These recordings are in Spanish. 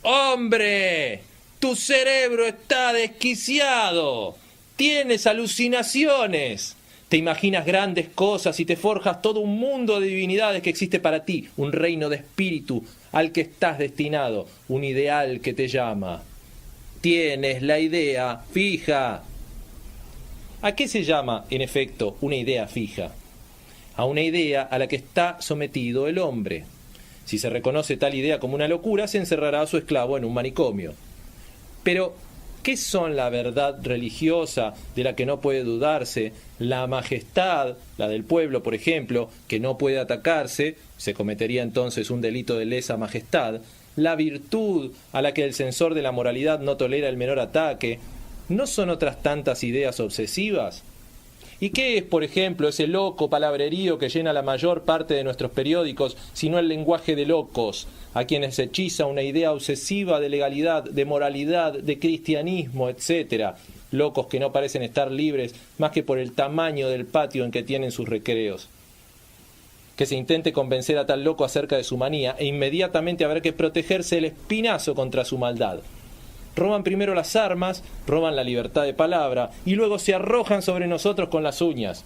¡Hombre! Tu cerebro está desquiciado. Tienes alucinaciones. Te imaginas grandes cosas y te forjas todo un mundo de divinidades que existe para ti, un reino de espíritu al que estás destinado, un ideal que te llama. Tienes la idea fija. ¿A qué se llama, en efecto, una idea fija? A una idea a la que está sometido el hombre. Si se reconoce tal idea como una locura, se encerrará a su esclavo en un manicomio. Pero, ¿qué son la verdad religiosa de la que no puede dudarse, la majestad, la del pueblo, por ejemplo, que no puede atacarse, se cometería entonces un delito de lesa majestad, la virtud a la que el censor de la moralidad no tolera el menor ataque? ¿No son otras tantas ideas obsesivas? ¿Y qué es, por ejemplo, ese loco palabrerío que llena la mayor parte de nuestros periódicos, sino el lenguaje de locos, a quienes hechiza una idea obsesiva de legalidad, de moralidad, de cristianismo, etcétera? Locos que no parecen estar libres más que por el tamaño del patio en que tienen sus recreos. Que se intente convencer a tal loco acerca de su manía, e inmediatamente habrá que protegerse el espinazo contra su maldad. Roban primero las armas, roban la libertad de palabra y luego se arrojan sobre nosotros con las uñas.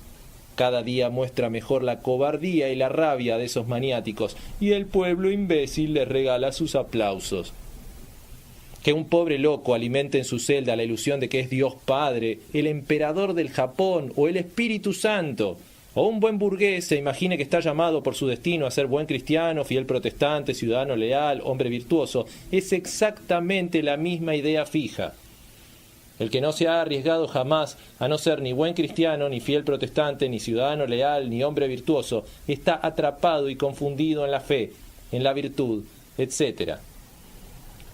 Cada día muestra mejor la cobardía y la rabia de esos maniáticos y el pueblo imbécil les regala sus aplausos. Que un pobre loco alimente en su celda la ilusión de que es Dios Padre, el emperador del Japón o el Espíritu Santo. O un buen burgués se imagine que está llamado por su destino a ser buen cristiano, fiel protestante, ciudadano leal, hombre virtuoso. Es exactamente la misma idea fija. El que no se ha arriesgado jamás a no ser ni buen cristiano, ni fiel protestante, ni ciudadano leal, ni hombre virtuoso, está atrapado y confundido en la fe, en la virtud, etc.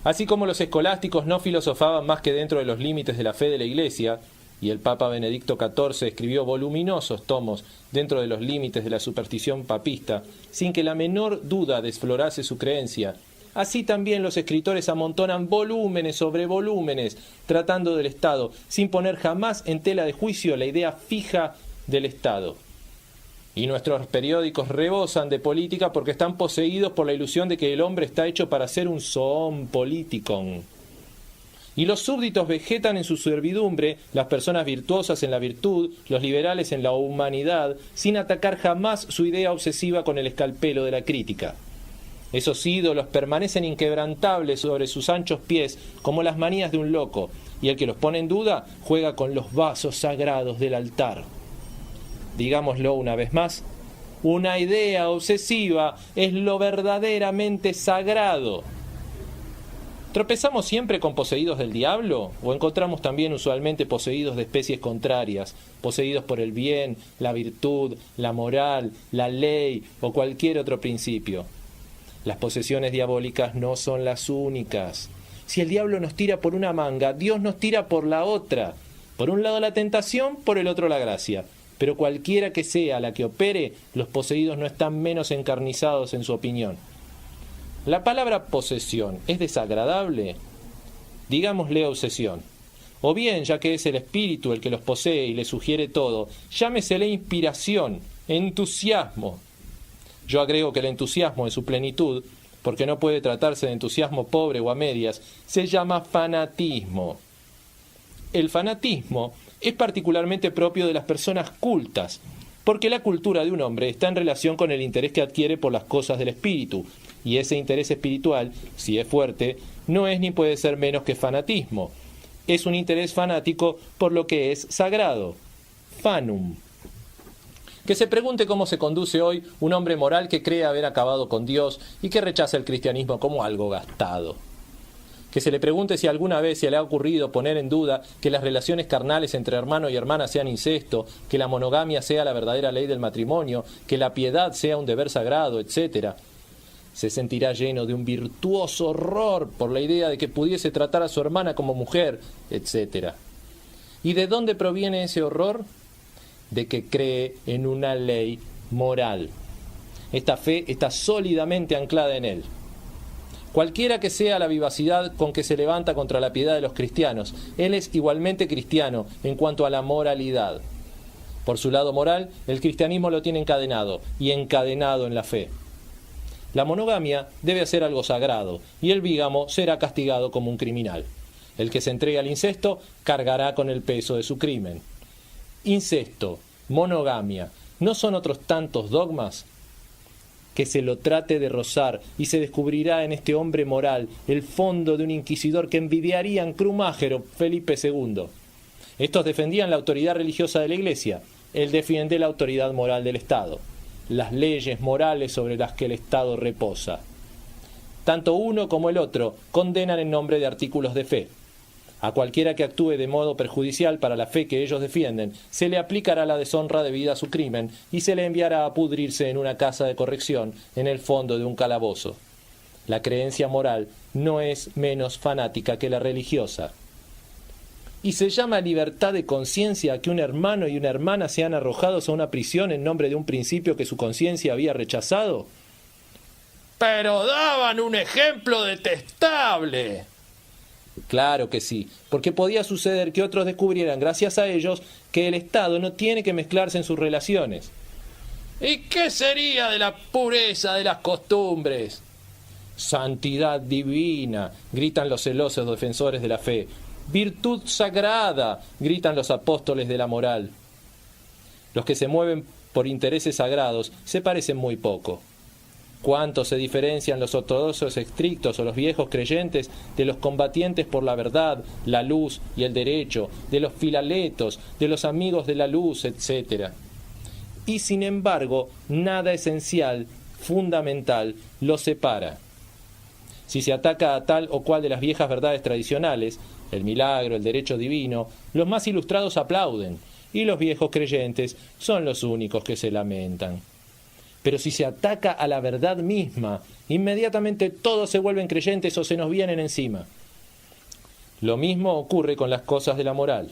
Así como los escolásticos no filosofaban más que dentro de los límites de la fe de la Iglesia, y el Papa Benedicto XIV escribió voluminosos tomos dentro de los límites de la superstición papista, sin que la menor duda desflorase su creencia, así también los escritores amontonan volúmenes sobre volúmenes tratando del Estado, sin poner jamás en tela de juicio la idea fija del Estado. Y nuestros periódicos rebosan de política porque están poseídos por la ilusión de que el hombre está hecho para ser un zoon politikon. Y los súbditos vegetan en su servidumbre, las personas virtuosas en la virtud, los liberales en la humanidad, sin atacar jamás su idea obsesiva con el escalpelo de la crítica. Esos ídolos permanecen inquebrantables sobre sus anchos pies como las manías de un loco, y el que los pone en duda juega con los vasos sagrados del altar. Digámoslo una vez más, una idea obsesiva es lo verdaderamente sagrado. ¿Tropezamos siempre con poseídos del diablo? ¿O encontramos también usualmente poseídos de especies contrarias, poseídos por el bien, la virtud, la moral, la ley o cualquier otro principio? Las posesiones diabólicas no son las únicas. Si el diablo nos tira por una manga, Dios nos tira por la otra. Por un lado la tentación, por el otro la gracia. Pero cualquiera que sea la que opere, los poseídos no están menos encarnizados en su opinión. ¿La palabra posesión es desagradable? Digámosle obsesión. O bien, ya que es el espíritu el que los posee y le sugiere todo, llámesele inspiración, entusiasmo. Yo agrego que el entusiasmo en su plenitud, porque no puede tratarse de entusiasmo pobre o a medias, se llama fanatismo. El fanatismo es particularmente propio de las personas cultas, porque la cultura de un hombre está en relación con el interés que adquiere por las cosas del espíritu, y ese interés espiritual, si es fuerte, no es ni puede ser menos que fanatismo. Es un interés fanático por lo que es sagrado, fanum. Que se pregunte cómo se conduce hoy un hombre moral que cree haber acabado con Dios y que rechaza el cristianismo como algo gastado. Que se le pregunte si alguna vez se le ha ocurrido poner en duda que las relaciones carnales entre hermano y hermana sean incesto, que la monogamia sea la verdadera ley del matrimonio, que la piedad sea un deber sagrado, etc. Se sentirá lleno de un virtuoso horror por la idea de que pudiese tratar a su hermana como mujer, etc. ¿Y de dónde proviene ese horror? De que cree en una ley moral. Esta fe está sólidamente anclada en él. Cualquiera que sea la vivacidad con que se levanta contra la piedad de los cristianos, él es igualmente cristiano en cuanto a la moralidad. Por su lado moral, el cristianismo lo tiene encadenado, y encadenado en la fe. La monogamia debe ser algo sagrado, y el bígamo será castigado como un criminal. El que se entregue al incesto cargará con el peso de su crimen. Incesto, monogamia, ¿no son otros tantos dogmas? Que se lo trate de rozar y se descubrirá en este hombre moral el fondo de un inquisidor que envidiarían Crumágero, Felipe II. Estos defendían la autoridad religiosa de la Iglesia, él defiende la autoridad moral del Estado, las leyes morales sobre las que el Estado reposa. Tanto uno como el otro condenan en nombre de artículos de fe. A cualquiera que actúe de modo perjudicial para la fe que ellos defienden, se le aplicará la deshonra debida a su crimen y se le enviará a pudrirse en una casa de corrección en el fondo de un calabozo. La creencia moral no es menos fanática que la religiosa. ¿Y se llama libertad de conciencia que un hermano y una hermana sean arrojados a una prisión en nombre de un principio que su conciencia había rechazado? ¡Pero daban un ejemplo detestable! Claro que sí, porque podía suceder que otros descubrieran, gracias a ellos, que el Estado no tiene que mezclarse en sus relaciones. ¿Y qué sería de la pureza de las costumbres? Santidad divina, gritan los celosos defensores de la fe. Virtud sagrada, gritan los apóstoles de la moral. Los que se mueven por intereses sagrados se parecen muy poco. ¿Cuánto se diferencian los ortodoxos estrictos o los viejos creyentes de los combatientes por la verdad, la luz y el derecho, de los filaletos, de los amigos de la luz, etc.? Y sin embargo, nada esencial, fundamental, los separa. Si se ataca a tal o cual de las viejas verdades tradicionales, el milagro, el derecho divino, los más ilustrados aplauden, y los viejos creyentes son los únicos que se lamentan. Pero si se ataca a la verdad misma, inmediatamente todos se vuelven creyentes o se nos vienen encima. Lo mismo ocurre con las cosas de la moral.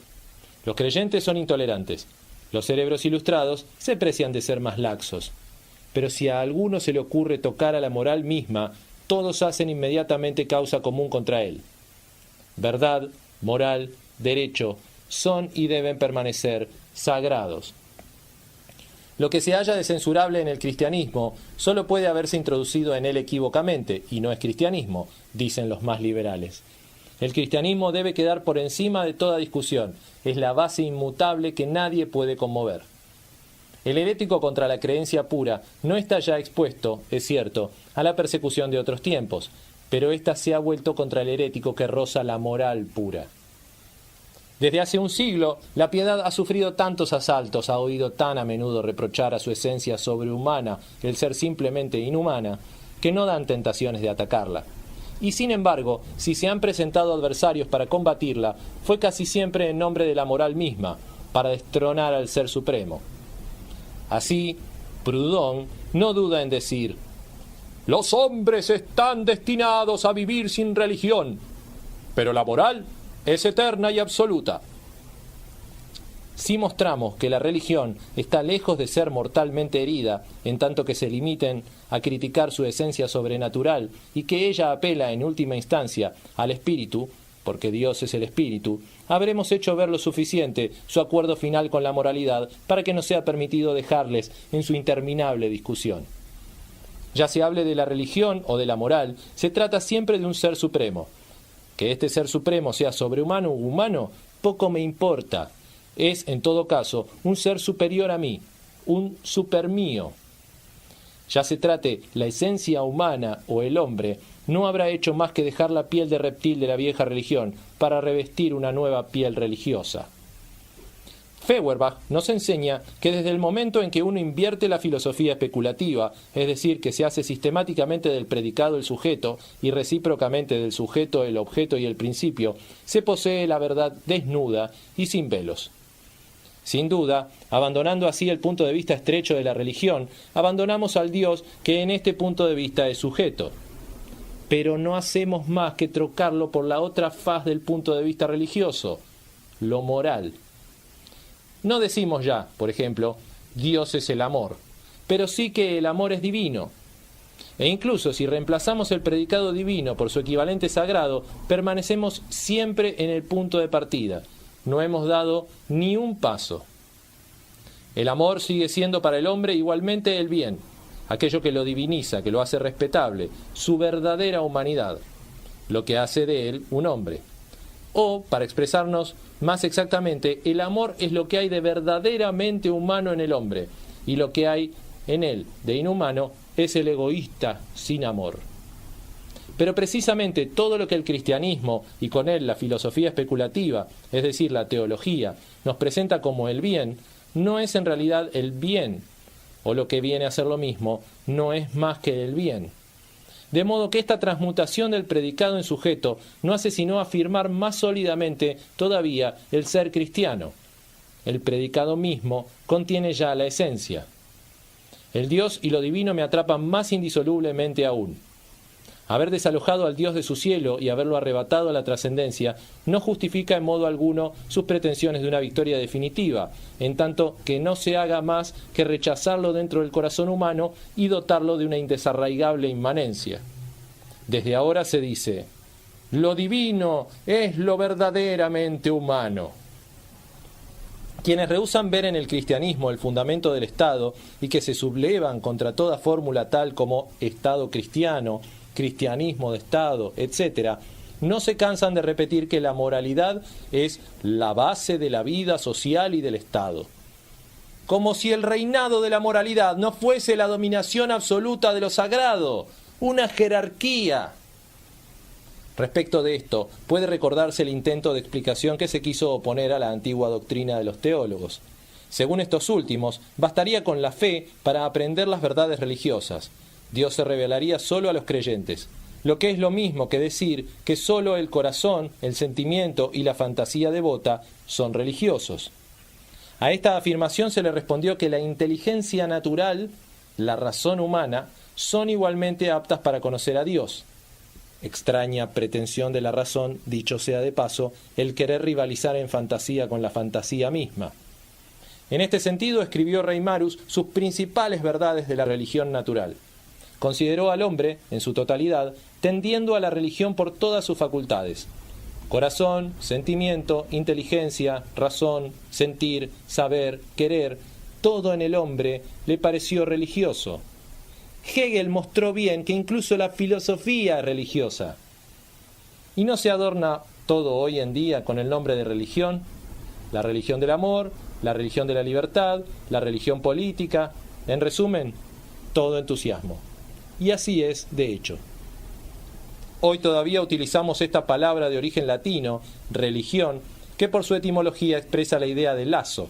Los creyentes son intolerantes. Los cerebros ilustrados se precian de ser más laxos. Pero si a alguno se le ocurre tocar a la moral misma, todos hacen inmediatamente causa común contra él. Verdad, moral, derecho, son y deben permanecer sagrados. Lo que se halla de censurable en el cristianismo solo puede haberse introducido en él equívocamente, y no es cristianismo, dicen los más liberales. El cristianismo debe quedar por encima de toda discusión, es la base inmutable que nadie puede conmover. El herético contra la creencia pura no está ya expuesto, es cierto, a la persecución de otros tiempos, pero ésta se ha vuelto contra el herético que roza la moral pura. Desde hace un siglo, la piedad ha sufrido tantos asaltos, ha oído tan a menudo reprochar a su esencia sobrehumana el ser simplemente inhumana, que no dan tentaciones de atacarla. Y sin embargo, si se han presentado adversarios para combatirla, fue casi siempre en nombre de la moral misma, para destronar al Ser Supremo. Así, Proudhon no duda en decir: «Los hombres están destinados a vivir sin religión, pero la moral es eterna y absoluta». Si mostramos que la religión está lejos de ser mortalmente herida, en tanto que se limiten a criticar su esencia sobrenatural y que ella apela en última instancia al espíritu, porque Dios es el espíritu, habremos hecho ver lo suficiente su acuerdo final con la moralidad para que no sea permitido dejarles en su interminable discusión. Ya se hable de la religión o de la moral, se trata siempre de un ser supremo. Que este ser supremo sea sobrehumano u humano, poco me importa. Es, en todo caso, un ser superior a mí, un supermío. Ya se trate la esencia humana o el hombre, no habrá hecho más que dejar la piel de reptil de la vieja religión para revestir una nueva piel religiosa. Feuerbach nos enseña que desde el momento en que uno invierte la filosofía especulativa, es decir, que se hace sistemáticamente del predicado el sujeto y recíprocamente del sujeto el objeto y el principio, se posee la verdad desnuda y sin velos. Sin duda, abandonando así el punto de vista estrecho de la religión, abandonamos al Dios que en este punto de vista es sujeto. Pero no hacemos más que trocarlo por la otra faz del punto de vista religioso, lo moral. No decimos ya, por ejemplo, Dios es el amor, pero sí que el amor es divino. E incluso si reemplazamos el predicado divino por su equivalente sagrado, permanecemos siempre en el punto de partida. No hemos dado ni un paso. El amor sigue siendo para el hombre igualmente el bien. aquello que lo diviniza, que lo hace respetable, su verdadera humanidad, lo que hace de él un hombre. O, para expresarnos más exactamente, el amor es lo que hay de verdaderamente humano en el hombre, y lo que hay en él de inhumano es el egoísta sin amor. Pero precisamente todo lo que el cristianismo y con él la filosofía especulativa, es decir, la teología, nos presenta como el bien, no es en realidad el bien, o lo que viene a ser lo mismo, no es más que el bien. De modo que esta transmutación del predicado en sujeto no hace sino afirmar más sólidamente todavía el ser cristiano. El predicado mismo contiene ya la esencia. El Dios y lo divino me atrapan más indisolublemente aún. Haber desalojado al Dios de su cielo y haberlo arrebatado a la trascendencia no justifica en modo alguno sus pretensiones de una victoria definitiva, en tanto que no se haga más que rechazarlo dentro del corazón humano y dotarlo de una indesarraigable inmanencia. Desde ahora se dice, lo divino es lo verdaderamente humano. Quienes rehúsan ver en el cristianismo el fundamento del Estado y que se sublevan contra toda fórmula tal como Estado cristiano, cristianismo de Estado, etc., no se cansan de repetir que la moralidad es la base de la vida social y del Estado. Como si el reinado de la moralidad no fuese la dominación absoluta de lo sagrado, una jerarquía. Respecto de esto, puede recordarse el intento de explicación que se quiso oponer a la antigua doctrina de los teólogos. Según estos últimos, bastaría con la fe para aprender las verdades religiosas. Dios se revelaría solo a los creyentes, lo que es lo mismo que decir que solo el corazón, el sentimiento y la fantasía devota son religiosos. A esta afirmación se le respondió que la inteligencia natural, la razón humana, son igualmente aptas para conocer a Dios. Extraña pretensión de la razón, dicho sea de paso, el querer rivalizar en fantasía con la fantasía misma. En este sentido escribió Reimarus sus principales verdades de la religión natural. Consideró al hombre, en su totalidad, tendiendo a la religión por todas sus facultades. Corazón, sentimiento, inteligencia, razón, sentir, saber, querer, todo en el hombre le pareció religioso. Hegel mostró bien que incluso la filosofía es religiosa. ¿Y no se adorna todo hoy en día con el nombre de religión? La religión del amor, la religión de la libertad, la religión política, en resumen, todo entusiasmo. Y así es, de hecho. Hoy todavía utilizamos esta palabra de origen latino, religión, que por su etimología expresa la idea de lazo.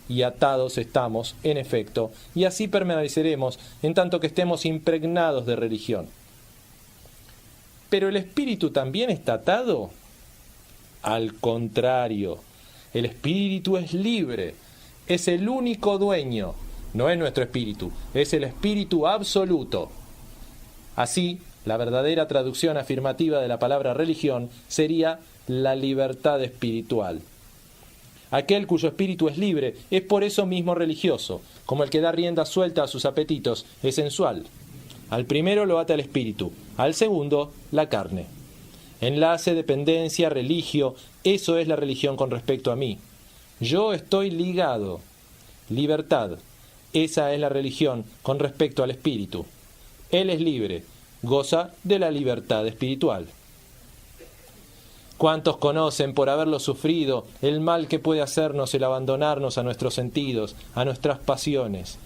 Y atados estamos, en efecto, y así permaneceremos en tanto que estemos impregnados de religión. ¿Pero el espíritu también está atado? Al contrario, el espíritu es libre, es el único dueño, no es nuestro espíritu, es el espíritu absoluto. Así, la verdadera traducción afirmativa de la palabra religión sería la libertad espiritual. Aquel cuyo espíritu es libre es por eso mismo religioso, como el que da rienda suelta a sus apetitos es sensual. Al primero lo ata el espíritu, al segundo la carne. Enlace, dependencia, religio, eso es la religión con respecto a mí. Yo estoy ligado. Libertad, esa es la religión con respecto al espíritu. Él es libre, goza de la libertad espiritual. ¿Cuántos conocen, por haberlo sufrido, el mal que puede hacernos el abandonarnos a nuestros sentidos, a nuestras pasiones?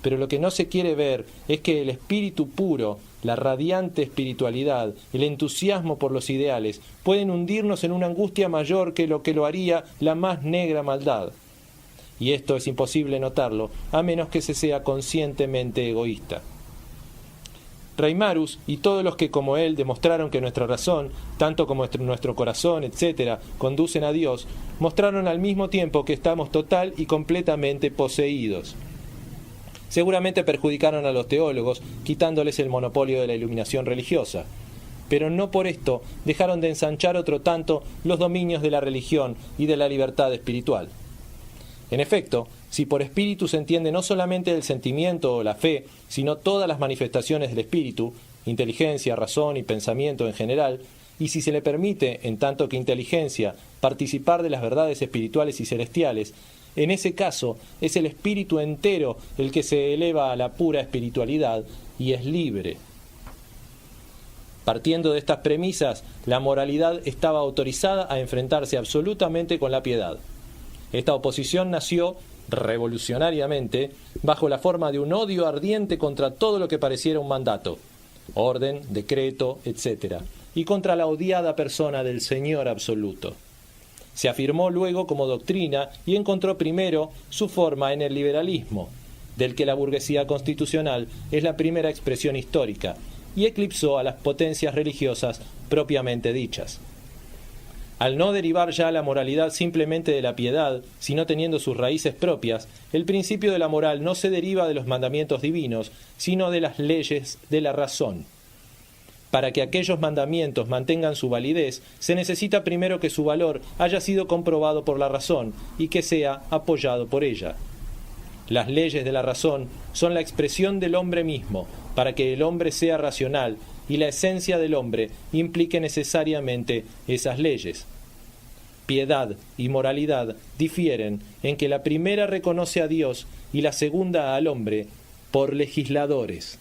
Pero lo que no se quiere ver es que el espíritu puro, la radiante espiritualidad, el entusiasmo por los ideales, pueden hundirnos en una angustia mayor que lo haría la más negra maldad. Y esto es imposible notarlo, a menos que se sea conscientemente egoísta. Reimarus y todos los que como él demostraron que nuestra razón, tanto como nuestro corazón, etc., conducen a Dios, mostraron al mismo tiempo que estamos total y completamente poseídos. Seguramente perjudicaron a los teólogos, quitándoles el monopolio de la iluminación religiosa, pero no por esto dejaron de ensanchar otro tanto los dominios de la religión y de la libertad espiritual. En efecto, si por espíritu se entiende no solamente el sentimiento o la fe, sino todas las manifestaciones del espíritu, inteligencia, razón y pensamiento en general, y si se le permite, en tanto que inteligencia, participar de las verdades espirituales y celestiales, En ese caso, es el espíritu entero el que se eleva a la pura espiritualidad y es libre. Partiendo de estas premisas, la moralidad estaba autorizada a enfrentarse absolutamente con la piedad. Esta oposición nació, revolucionariamente, bajo la forma de un odio ardiente contra todo lo que pareciera un mandato, orden, decreto, etc., y contra la odiada persona del Señor absoluto. Se afirmó luego como doctrina y encontró primero su forma en el liberalismo, del que la burguesía constitucional es la primera expresión histórica, y eclipsó a las potencias religiosas propiamente dichas. Al no derivar ya la moralidad simplemente de la piedad, sino teniendo sus raíces propias, el principio de la moral no se deriva de los mandamientos divinos, sino de las leyes de la razón. Para que aquellos mandamientos mantengan su validez, se necesita primero que su valor haya sido comprobado por la razón y que sea apoyado por ella. Las leyes de la razón son la expresión del hombre mismo, para que el hombre sea racional y la esencia del hombre implique necesariamente esas leyes. Piedad y moralidad difieren en que la primera reconoce a Dios y la segunda al hombre por legisladores.